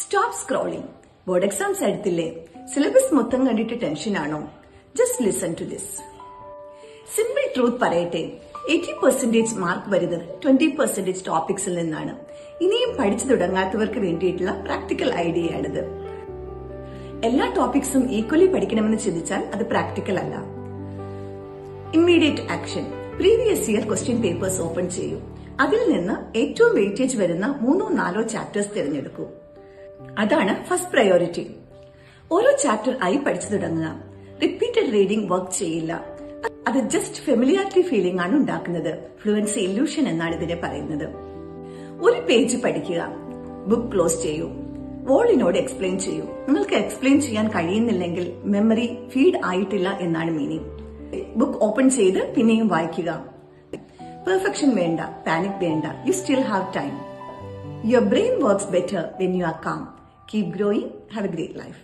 Stop scrolling. Board exams അടുത്തില്ലേ? Syllabus മൊത്തം കണ്ടിട്ട് ടെൻഷനാണോ? Just listen to this. Simple truth പറയട്ടെ, 80% മാർക്ക് വരുന്നത് 20% ടോപ്പിക്സിൽ നിന്നാണ്. ഇനിയും പഠിച്ചു തുടങ്ങാത്തവർക്ക് വേണ്ടിയിട്ടുള്ള പ്രാക്ടിക്കൽ ഐഡിയ ആണിത്. എല്ലാ ടോപ്പിക്സും ഈക്വലി പഠിക്കണമെന്ന് ചിന്തിച്ചാൽ അത് പ്രാക്ടിക്കൽ അല്ല. Immediate action. Previous year question papers open ചെയ്യൂ. അതിൽ നിന്ന് ഏറ്റവും വെയിറ്റേജ് വരുന്ന 3-4 ചാപ്റ്റേഴ്സ് തിരഞ്ഞെടുക്കൂ. അതാണ് ഫസ്റ്റ് പ്രയോറിറ്റി. ഓരോ ചാപ്റ്റർ ആയി പഠിച്ചു തുടങ്ങുക. റിപ്പീറ്റഡ് റീഡിംഗ് വർക്ക് ചെയ്യില്ല. അത് ജസ്റ്റ് ഫെമിലിയാരിറ്റി ഫീലിംഗ് ആണ് ഉണ്ടാക്കുന്നത്. ഫ്ലുവൻസി ഇല്യൂഷൻ എന്നാണ് ഇതിനെ പറയുന്നത്. ഒരു പേജ് പഠിക്കുക, ബുക്ക് ക്ലോസ് ചെയ്യൂ, വോളിനോട് എക്സ്പ്ലെയിൻ ചെയ്യൂ. നിങ്ങൾക്ക് എക്സ്പ്ലെയിൻ ചെയ്യാൻ കഴിയുന്നില്ലെങ്കിൽ മെമ്മറി ഫീഡ് ആയിട്ടില്ല എന്നാണ് മീനിങ്. ബുക്ക് ഓപ്പൺ ചെയ്ത് പിന്നെയും വായിക്കുക. പെർഫെക്ഷൻ വേണ്ട, പാനിക് വേണ്ട. You still have time. Your brain works better when you are calm. Keep growing. Have a great life.